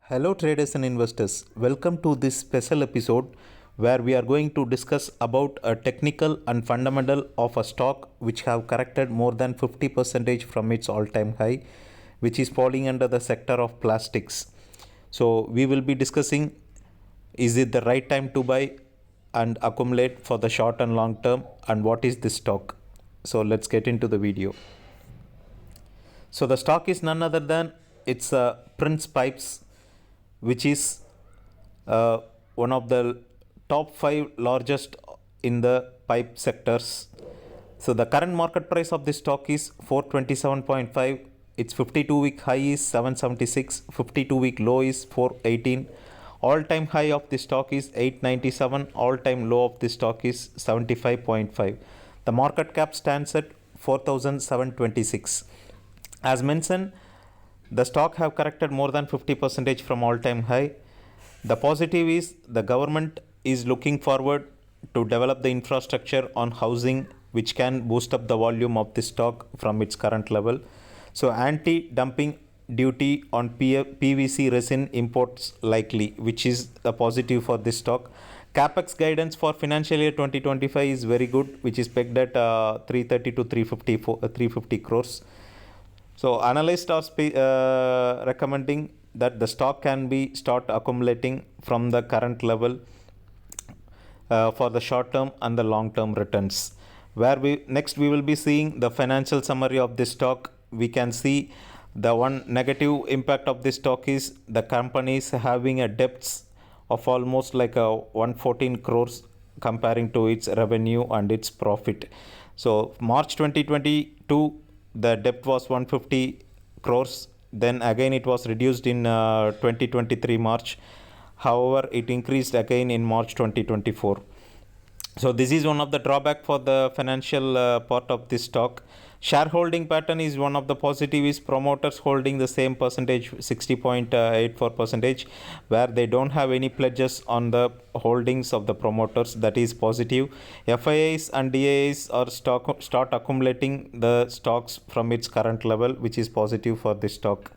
Hello, traders and investors. Welcome to this special episode where we are going to discuss about a technical and fundamental of a stock which have corrected more than 50% from its all-time high, which is falling under the sector of plastics. So we will be discussing, is it the right time to buy and accumulate for the short and long term, and what is this stock? So let's get into the video. So the stock is none other than it's Prince Pipes, which is uh, one of the top 5 largest in the pipe sectors. So the current market price of this stock is 427.5. Its 52-week high is 776, 52-week low is 418. All-time high of this stock is 897. All-time low of this stock is 75.5. The market cap stands at 4,726. As mentioned, the stock have corrected more than 50% from all-time high. The positive is the government is looking forward to develop the infrastructure on housing, which can boost up the volume of this stock from its current level. So anti-dumping duty on PVC resin imports likely, which is a positive for this stock. Capex guidance for financial year 2025 is very good, which is pegged at 330 to 350 crores. So analysts are recommending that the stock can be start accumulating from the current level for the short term and the long term returns. Where we will be seeing the financial summary of this stock. We can see the one negative impact of this stock is the company is having a debts of almost like a 114 crores comparing to its revenue and its profit. So March 2022 the debt was 150 crores, then again it was reduced in 2023 March. However, it increased again in March 2024. So this is one of the drawback for the financial part of this stock. Shareholding pattern is one of the positive is promoters holding the same percentage 60.84 percentage, where they don't have any pledges on the holdings of the promoters. That is positive. FIIs and DIIs are start accumulating the stocks from its current level, which is positive for this stock.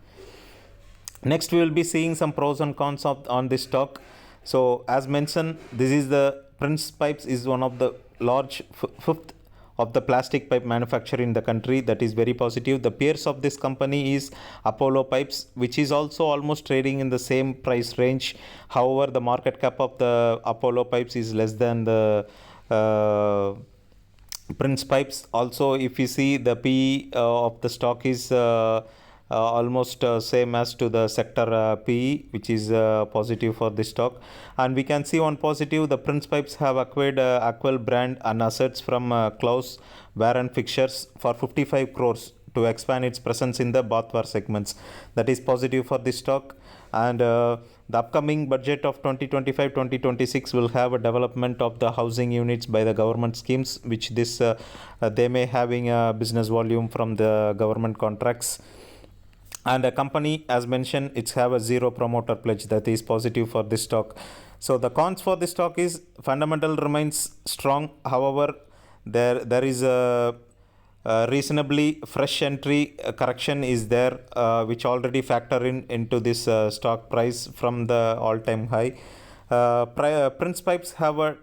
Next, we will be seeing some pros and cons on this stock. So as mentioned, this is the Prince Pipes is one of the large fifth of the plastic pipe manufacturer in the country. That is very positive. The peers of this company is Apollo Pipes, which is also almost trading in the same price range. However, the market cap of the Apollo Pipes is less than the Prince Pipes. Also, if you see the PE of the stock is almost same as to the sector PE, which is positive for this stock. And we can see one positive, the Prince Pipes have acquired Aquel brand and assets from Klaus Warren Fixtures for 55 crores to expand its presence in the bathware segments. That is positive for this stock. And the upcoming budget of 2025-2026 will have a development of the housing units by the government schemes, which this they may having a business volume from the government contracts. And a company, as mentioned, it's have a zero promoter pledge. That is positive for this stock. So the cons for this stock is fundamental remains strong. However, there is a reasonably fresh entry correction is there, which already factor into this stock price from the all-time high. Prince Pipes have a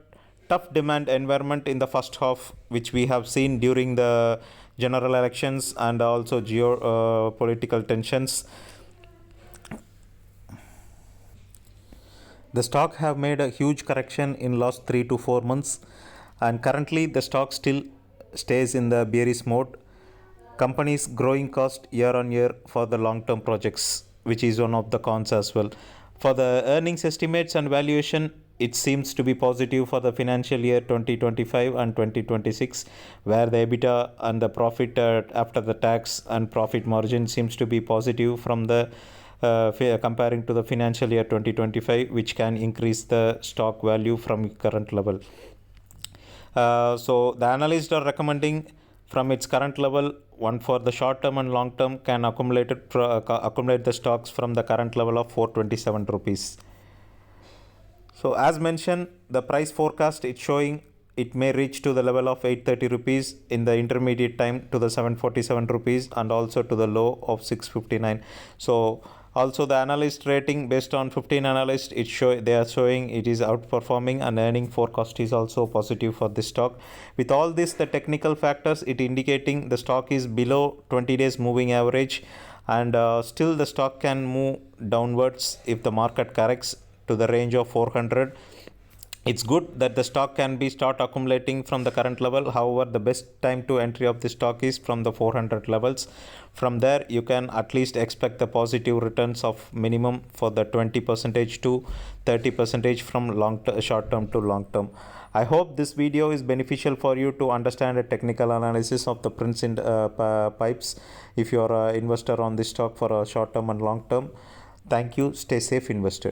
tough demand environment in the first half, which we have seen during the general elections and also geopolitical tensions. The stock have made a huge correction in last 3 to 4 months, and currently the stock still stays in the bearish mode. Companies growing cost year on year for the long term projects, which is one of the cons as well. For the earnings estimates and valuation, it seems to be positive for the financial year 2025 and 2026, where the EBITDA and the profit after the tax and profit margin seems to be positive from the comparing to the financial year 2025, which can increase the stock value from current level. So the analysts are recommending from its current level, one for the short term and long term can accumulate the stocks from the current level of 427 rupees. So as mentioned, the price forecast it's showing it may reach to the level of 830 rupees in the intermediate time to the 747 rupees and also to the low of 659. So Also, the analyst rating based on 15 analysts, they are showing it is outperforming, and earning forecast is also positive for this stock. With all this, the technical factors, it indicating the stock is below 20 days moving average, and still the stock can move downwards if the market corrects to the range of 400. It's good that the stock can be start accumulating from the current level. However, the best time to entry of the stock is from the 400 levels. From there, you can at least expect the positive returns of minimum for the 20% to 30% from short term to long term. I hope this video is beneficial for you to understand a technical analysis of the prints in pipes if you are an investor on this stock for a short term and long term. Thank you. Stay safe, investor.